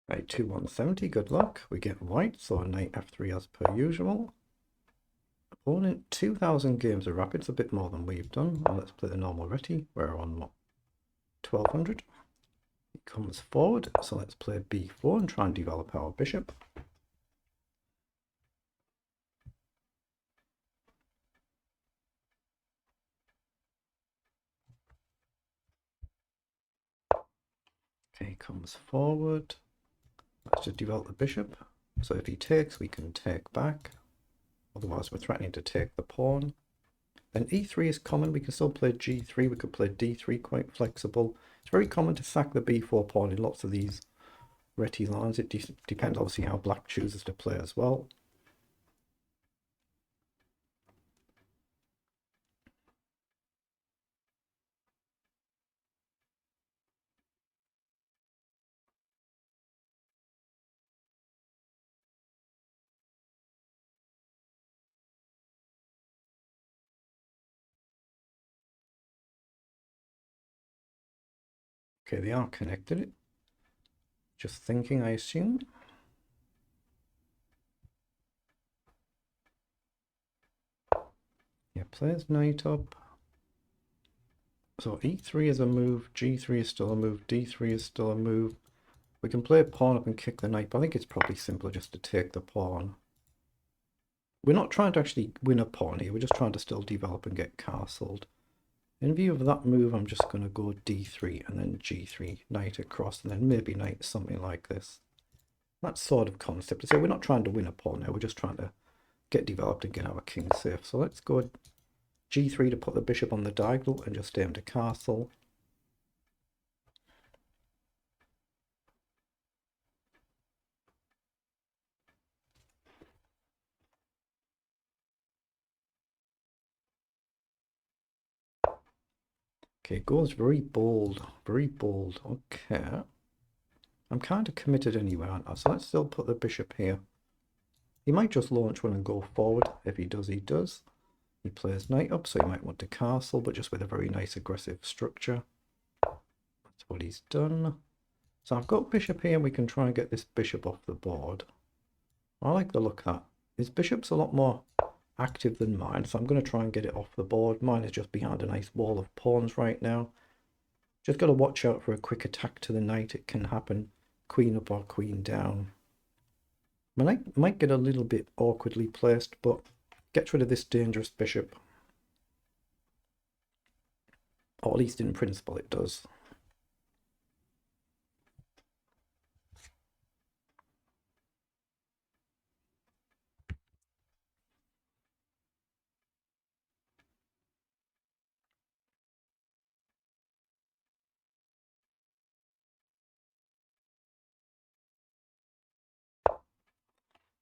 Right, 2-1-70, good luck. We get white, so knight f3 as per usual. Opponent, 2,000 games of rapids, a bit more than we've done. Well, let's play the normal reti. We're on what? 1200. He comes forward, so let's play b4 and try and develop our bishop. Okay, he comes forward. Let's just develop the bishop. So if he takes, we can take back. Otherwise, we're threatening to take the pawn. Then e3 is common. We can still play g3. We could play d3, quite flexible. It's very common to sack the b4 pawn in lots of these reti lines. It depends, obviously, how black chooses to play as well. Okay, they are connected. Just thinking, I assume. Yeah, plays knight up. So e3 is a move, g3 is still a move, d3 is still a move. We can play a pawn up and kick the knight, but I think it's probably simpler just to take the pawn. We're not trying to actually win a pawn here, we're just trying to still develop and get castled. In view of that move, I'm just going to go d3 and then g3, knight across, and then maybe knight something like this. That sort of concept. So we're not trying to win a pawn now, we're just trying to get developed and get our king safe. So let's go g3 to put the bishop on the diagonal and just aim to castle. Okay, goes very bold, very bold. Okay. I'm kind of committed anyway, aren't I? So let's still put the bishop here. He might just launch one and go forward. If he does, he does. He plays knight up, so he might want to castle, but just with a very nice aggressive structure. That's what he's done. So I've got bishop here, and we can try and get this bishop off the board. I like the look of that. His bishop's a lot more active than mine, so I'm going to try and get it off the board. Mine is just behind a nice wall of pawns right now. Just got to watch out for a quick attack to the knight. It can happen queen up or queen down. My knight might get a little bit awkwardly placed, but gets rid of this dangerous bishop. Or at least in principle it does.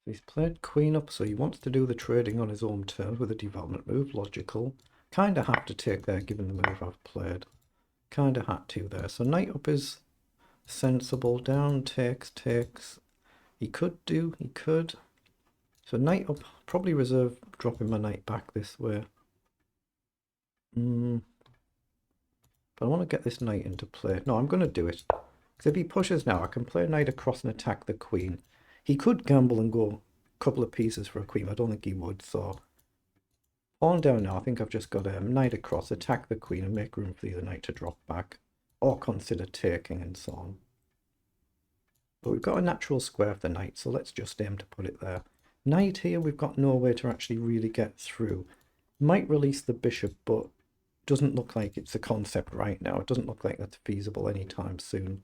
He's played queen up, so he wants to do the trading on his own terms with a development move. Logical. Kind of have to take there, given the move I've played. Kind of had to there. So knight up is sensible. Down, takes. He could. So knight up, probably reserve dropping my knight back this way. But I want to get this knight into play. No, I'm going to do it. Because if he pushes now, I can play knight across and attack the queen. He could gamble and go a couple of pieces for a queen. I don't think he would. So pawn down now. I think I've just got a knight across, attack the queen and make room for the other knight to drop back. Or consider taking and so on. But we've got a natural square for the knight, so let's just aim to put it there. Knight here, we've got no way to actually really get through. Might release the bishop, but doesn't look like it's a concept right now. It doesn't look like that's feasible anytime soon.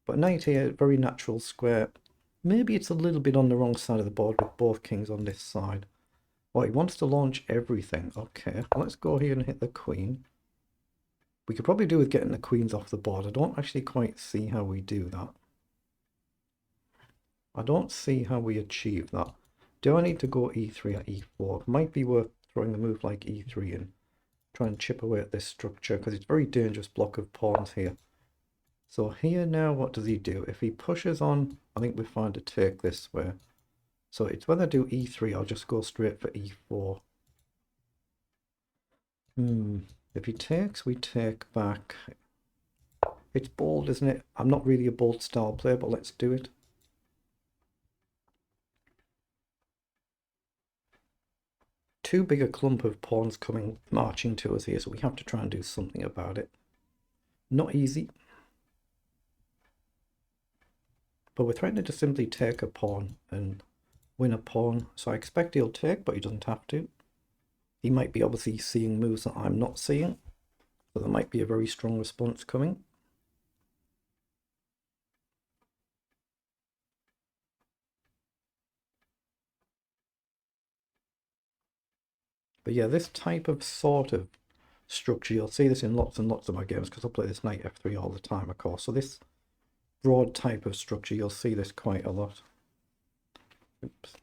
But knight here, very natural square. Maybe it's a little bit on the wrong side of the board with both kings on this side. Oh, he wants to launch everything. Okay, let's go here and hit the queen. We could probably do with getting the queens off the board. I don't actually quite see how we do that. I don't see how we achieve that. Do I need to go e3 or e4? It might be worth throwing a move like e3 and try and chip away at this structure, because it's a very dangerous block of pawns here. So here now, what does he do? If he pushes on, I think we're fine to take this way. So it's whether I do e3, I'll just go straight for e4. If he takes, we take back. It's bold, isn't it? I'm not really a bold style player, but let's do it. too big a clump of pawns coming marching to us here, so we have to try and do something about it. Not easy. But we're threatening to simply take a pawn and win a pawn, so I expect he'll take, but he doesn't have to. He might be obviously seeing moves that I'm not seeing, so there might be a very strong response coming. But yeah, this type of sort of structure, you'll see this in lots and lots of my games, because I play this knight f3 all the time, of course. So this broad type of structure, you'll see this quite a lot. Oops.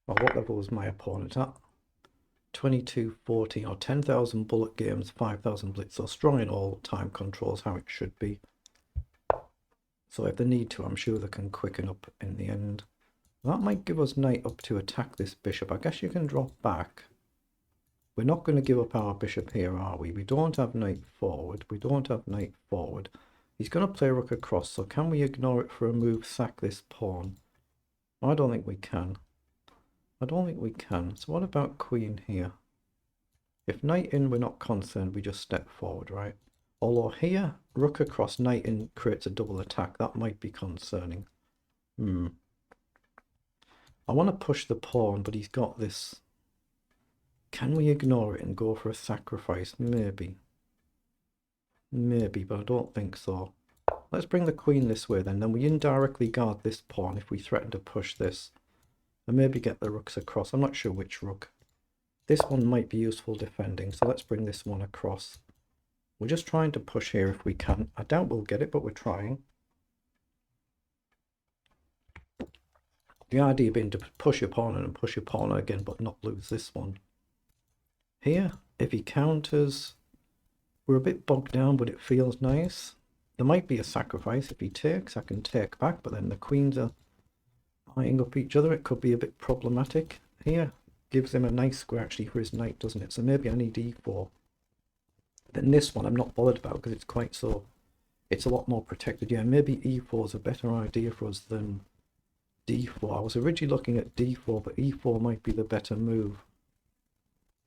Well, what level was my opponent at? 2214 or 10,000 bullet games, 5,000 blitz. So strong in all, time controls how it should be. So if they need to, I'm sure they can quicken up in the end. That might give us knight up to attack this bishop. I guess you can drop back. We're not going to give up our bishop here, are we? We don't have knight forward. We don't have knight forward. He's going to play rook across, so can we ignore it for a move, sack this pawn? I don't think we can. I don't think we can. So what about queen here? If knight in, we're not concerned. We just step forward, right? Although here, rook across, knight in creates a double attack. That might be concerning. I want to push the pawn, but he's got this. Can we ignore it and go for a sacrifice? Maybe. Maybe, but I don't think so. Let's bring the queen this way then we indirectly guard this pawn if we threaten to push this. And maybe get the rooks across. I'm not sure which rook. This one might be useful defending, so let's bring this one across. We're just trying to push here if we can. I doubt we'll get it, but we're trying. The idea being to push your pawn and push your pawn again, but not lose this one. Here, if he counters, we're a bit bogged down, but it feels nice. There might be a sacrifice. If he takes, I can take back, but then the queens are eyeing up each other. It could be a bit problematic. Here, gives him a nice square actually for his knight, doesn't it? So maybe I need e4. Then this one I'm not bothered about because it's quite so, it's a lot more protected. Yeah, maybe e4 is a better idea for us than d4. I was originally looking at d4, but e4 might be the better move.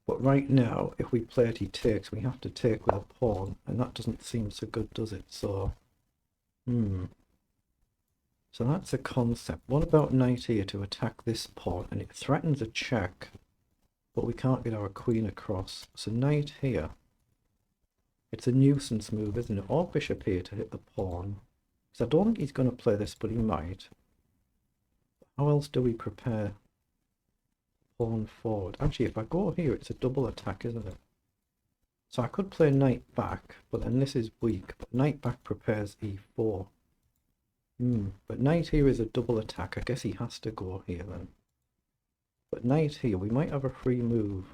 But right now, if we play it, he takes, we have to take with a pawn, and that doesn't seem so good, does it? So, So that's a concept. What about knight here to attack this pawn? And it threatens a check, but we can't get our queen across. So knight here. It's a nuisance move, isn't it? Or bishop here to hit the pawn. Because I don't think he's going to play this, but he might. How else do we prepare pawn forward? Actually, if I go here, it's a double attack, isn't it? So I could play knight back, but then this is weak. But knight back prepares e4. But knight here is a double attack. I guess he has to go here then. But knight here, we might have a free move.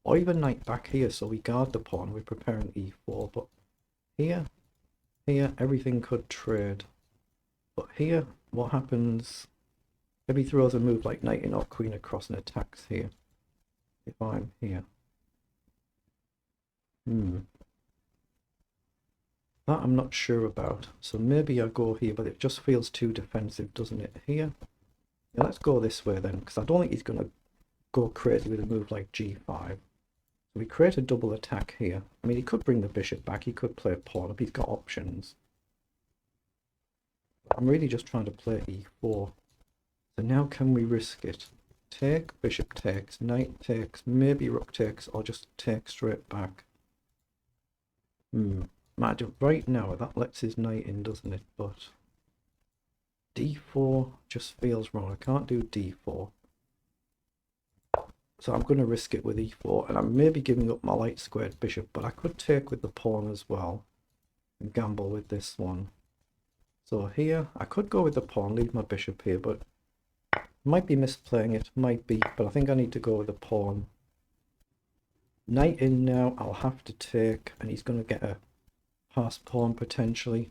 Or even knight back here, so we guard the pawn. We're preparing e4. But here, everything could trade. But here, what happens if he throws a move like knight in or queen across and attacks here? If I'm here. That I'm not sure about. So maybe I go here, but it just feels too defensive, doesn't it? Here. Yeah, let's go this way then, because I don't think he's going to go crazy with a move like g5. So we create a double attack here. I mean, he could bring the bishop back. He could play a pawn up. He's got options. I'm really just trying to play e4. So now can we risk it? Take, bishop takes, knight takes, maybe rook takes, or just take straight back. Right now, that lets his knight in, doesn't it? But d4 just feels wrong. I can't do d4. So I'm going to risk it with e4, and I'm maybe giving up my light squared bishop, but I could take with the pawn as well and gamble with this one. So here, I could go with the pawn, leave my bishop here, but might be misplaying it, might be, but I think I need to go with the pawn. Knight in now, I'll have to take, and he's going to get a pass pawn potentially.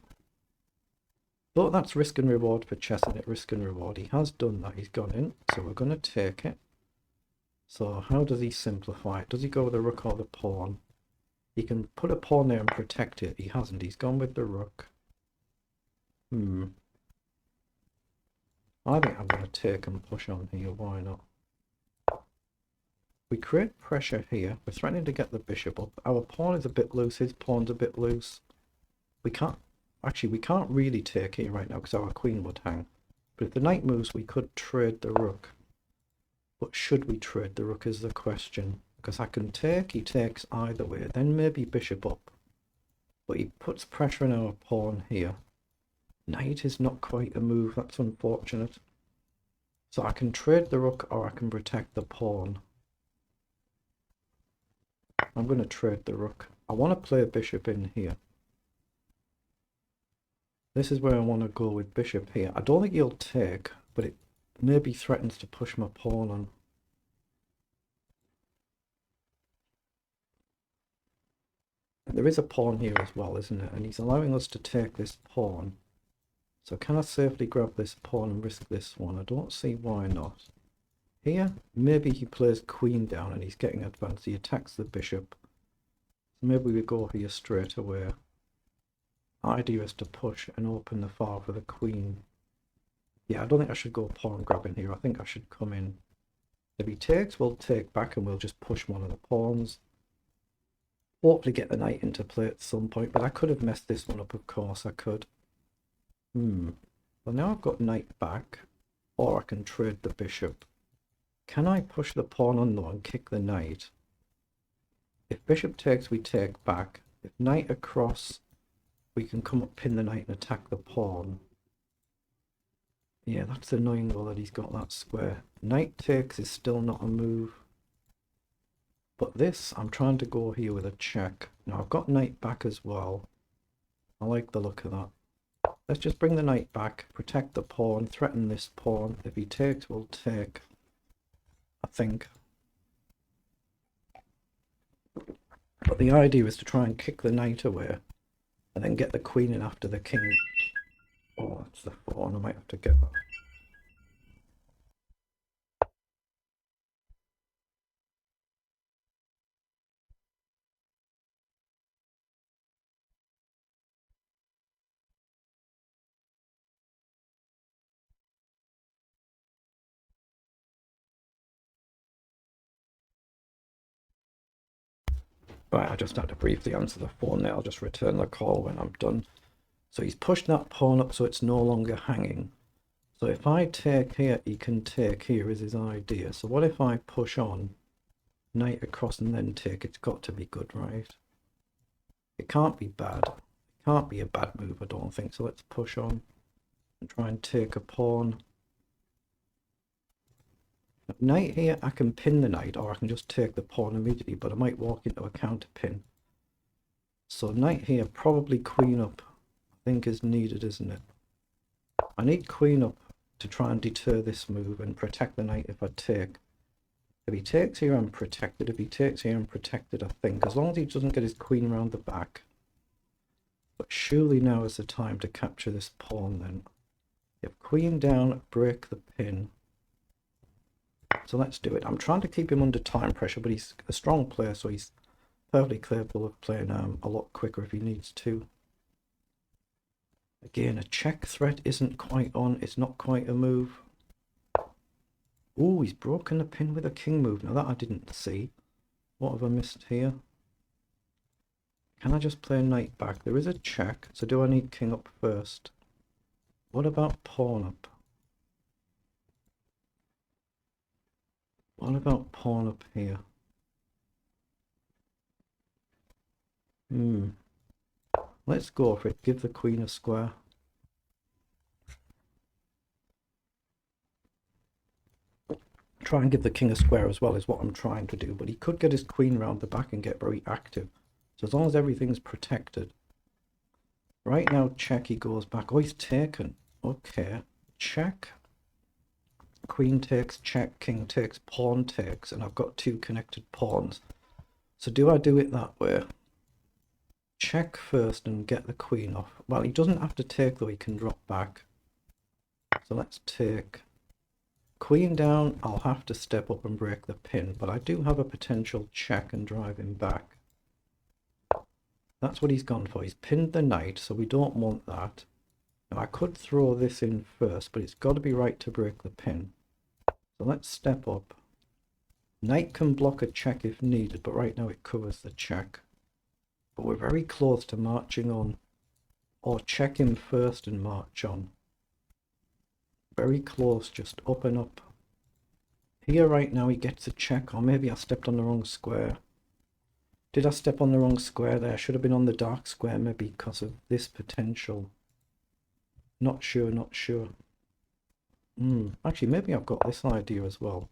But that's risk and reward for chess, isn't it? Risk and reward. He has done that, he's gone in, so we're going to take it. So how does he simplify it? Does he go with the rook or the pawn? He can put a pawn there and protect it. He hasn't. He's gone with the rook. I think I'm going to take and push on here, why not? We create pressure here. We're threatening to get the bishop up. Our pawn is a bit loose, his pawn's a bit loose. We can't really take here right now because our queen would hang. But if the knight moves, we could trade the rook. But should we trade the rook is the question. Because I can take, he takes either way, then maybe bishop up. But he puts pressure on our pawn here. Knight is not quite a move, that's unfortunate. So I can trade the rook or I can protect the pawn. I'm going to trade the rook. I want to play a bishop in here. This is where I want to go with bishop here. I don't think he'll take, but it maybe threatens to push my pawn on. There is a pawn here as well, isn't it? And he's allowing us to take this pawn. So can I safely grab this pawn and risk this one? I don't see why not. Here, maybe he plays queen down and he's getting advanced. He attacks the bishop. So maybe we go here straight away. Idea is to push and open the file for the queen. Yeah, I don't think I should go pawn grabbing here. I think I should come in. If he takes, we'll take back and we'll just push one of the pawns. Hopefully get the knight into play at some point, but I could have messed this one up, of course I could. Well, now I've got knight back, or I can trade the bishop. Can I push the pawn on though and kick the knight? If bishop takes, we take back. If knight across, we can come up, pin the knight and attack the pawn. Yeah, that's annoying though that he's got that square. Knight takes is still not a move. But this, I'm trying to go here with a check. Now I've got knight back as well. I like the look of that. Let's just bring the knight back, protect the pawn, threaten this pawn. If he takes, we'll take, I think. But the idea is to try and kick the knight away and then get the queen in after the king. Oh, that's the pawn. I might have to get that. Right, I just had to briefly answer the phone there. I'll just return the call when I'm done. So he's pushed that pawn up so it's no longer hanging. So if I take here, he can take here is his idea. So what if I push on, knight across and then take? It's got to be good, right? It can't be bad. It can't be a bad move, I don't think. So let's push on and try and take a pawn. Knight here, I can pin the knight or I can just take the pawn immediately, but I might walk into a counter pin. So knight here, probably queen up, I think is needed, isn't it? I need queen up to try and deter this move and protect the knight if I take. If he takes here, I'm protected. If he takes here, I'm protected, I think. As long as he doesn't get his queen around the back. But surely now is the time to capture this pawn then. If queen down, break the pin. So let's do it. I'm trying to keep him under time pressure, but he's a strong player, so he's perfectly capable of playing a lot quicker if he needs to. Again, a check threat isn't quite on. It's not quite a move. Oh, he's broken the pin with a king move. Now that I didn't see. What have I missed here? Can I just play knight back? There is a check, so do I need king up first? What about pawn up? What about pawn up here? Let's go for it. Give the queen a square. Try and give the king a square as well is what I'm trying to do. But he could get his queen round the back and get very active. So as long as everything's protected. Right now, check, he goes back. Oh, he's taken. Okay. Check. Queen takes, check, king takes, pawn takes, and I've got two connected pawns. So do I do it that way? Check first and get the queen off. Well, he doesn't have to take though, he can drop back. So let's take. Queen down, I'll have to step up and break the pin, but I do have a potential check and drive him back. That's what he's gone for. He's pinned the knight, so we don't want that. Now I could throw this in first, but it's got to be right to break the pin. So let's step up. Knight can block a check if needed, but right now it covers the check. But we're very close to marching on. Or check him first and march on. Very close, just up and up. Here right now he gets a check, or maybe I stepped on the wrong square. Did I step on the wrong square there? Should have been on the dark square maybe because of this potential. Not sure, not sure. Actually, maybe I've got this idea as well.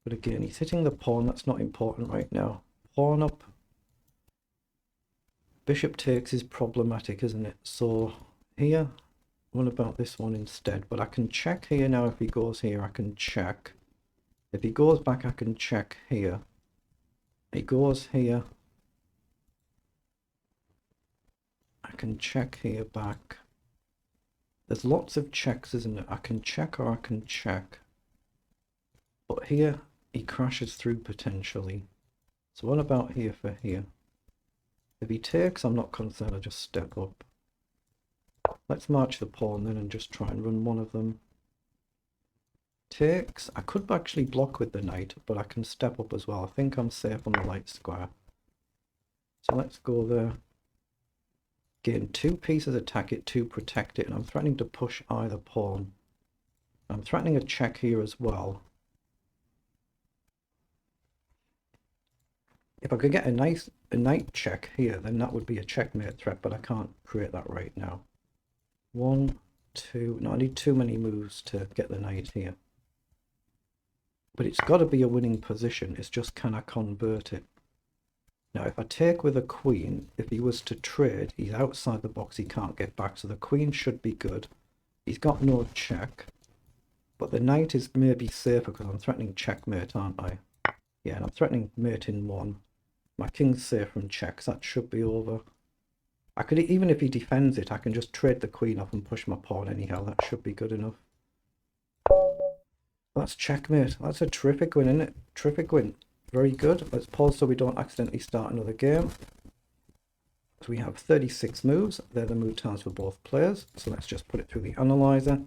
But again, he's hitting the pawn. That's not important right now. Pawn up. Bishop takes is problematic, isn't it? So here, what about this one instead? But I can check here now. If he goes here, I can check. If he goes back, I can check here. He goes here. I can check here back. There's lots of checks, isn't it? I can check or I can check. But here, he crashes through potentially. So what about here for here? If he takes, I'm not concerned, I just step up. Let's march the pawn then and just try and run one of them. Takes. I could actually block with the knight, but I can step up as well. I think I'm safe on the light square. So let's go there. Again, two pieces attack it, two protect it, and I'm threatening to push either pawn. I'm threatening a check here as well. If I could get a knight check here, then that would be a checkmate threat, but I can't create that right now. 1, 2, no, I need too many moves to get the knight here. But it's got to be a winning position, it's just can I convert it? Now if I take with a queen, if he was to trade, he's outside the box, he can't get back, so the queen should be good. He's got no check, but the knight is maybe safer because I'm threatening checkmate, aren't I? Yeah, and I'm threatening mate in 1. My king's safe from checks, that should be over. I could, even if he defends it, I can just trade the queen off and push my pawn anyhow, that should be good enough. That's checkmate. That's a terrific win, isn't it? Terrific win. Very good. Let's pause so we don't accidentally start another game. So we have 36 moves. They're the move times for both players. So let's just put it through the analyzer.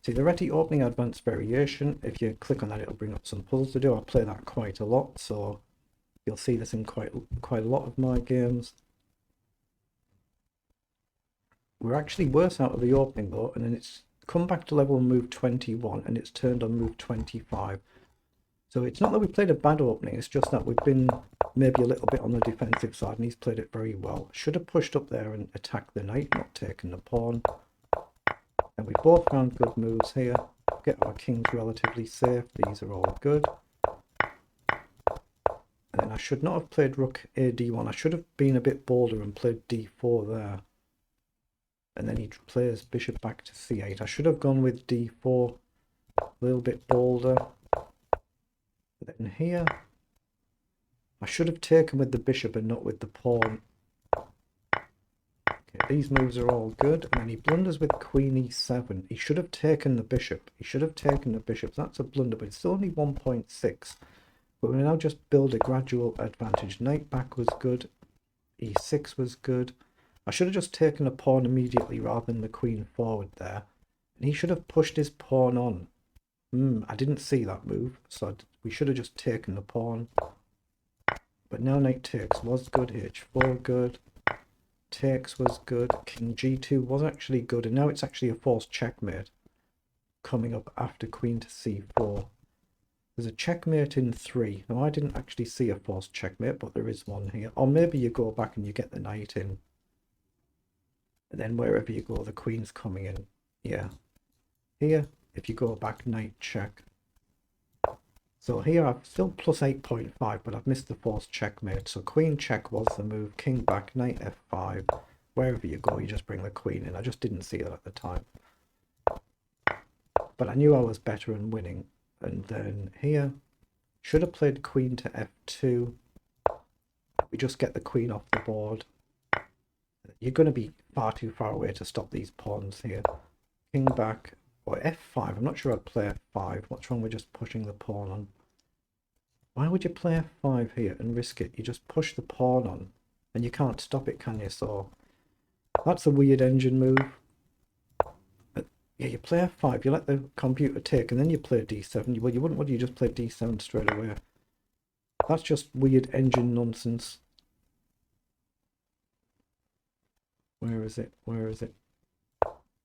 See the ready opening advanced variation. If you click on that, it'll bring up some puzzles to do. I play that quite a lot, so you'll see this in quite a lot of my games. We're actually worse out of the opening though, and then it's come back to level move 21 and it's turned on move 25. So it's not that we played a bad opening, it's just that we've been maybe a little bit on the defensive side and he's played it very well. Should have pushed up there and attacked the knight, not taken the pawn. And we both found good moves here. Get our kings relatively safe, these are all good. And then I should not have played rook a d1, I should have been a bit bolder and played d4 there. And then he plays bishop back to c8. I should have gone with d4, a little bit bolder. Then here, I should have taken with the bishop and not with the pawn. Okay, these moves are all good. And then he blunders with queen e7. He should have taken the bishop. He should have taken the bishop. That's a blunder, but it's still only 1.6. But we now just build a gradual advantage. Knight back was good. e6 was good. I should have just taken a pawn immediately rather than the queen forward there. And he should have pushed his pawn on. I didn't see that move, so we should have just taken the pawn. But now knight takes was good, h4 good, takes was good, king g2 was actually good, and now it's actually a forced checkmate coming up after queen to c4. There's a checkmate in 3. Now I didn't actually see a forced checkmate, but there is one here. Or maybe you go back and you get the knight in. And then wherever you go, the queen's coming in. Yeah. Here, if you go back, knight check. So here I've still plus 8.5, but I've missed the forced checkmate. So queen check was the move, king back, knight f5. Wherever you go, you just bring the queen in. I just didn't see that at the time. But I knew I was better and winning. And then here, should have played queen to f2. We just get the queen off the board. You're going to be far too far away to stop these pawns here. King back, or f5. I'm not sure I'd play f5. What's wrong with just pushing the pawn on? Why would you play f5 here and risk it? You just push the pawn on and you can't stop it, can you? So that's a weird engine move. Yeah, you play f5, you let the computer take, and then you play d7. Well, you wouldn't, would you? Just play d7 straight away. That's just weird engine nonsense. Where is it? Where is it?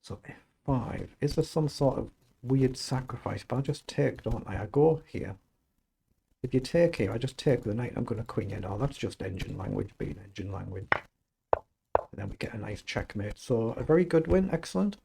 So f5. Is there some sort of weird sacrifice? But I just take, don't I? I go here. If you take here, I just take the knight. I'm going to queen you. No, that's just engine language being engine language. And then we get a nice checkmate. So a very good win. Excellent.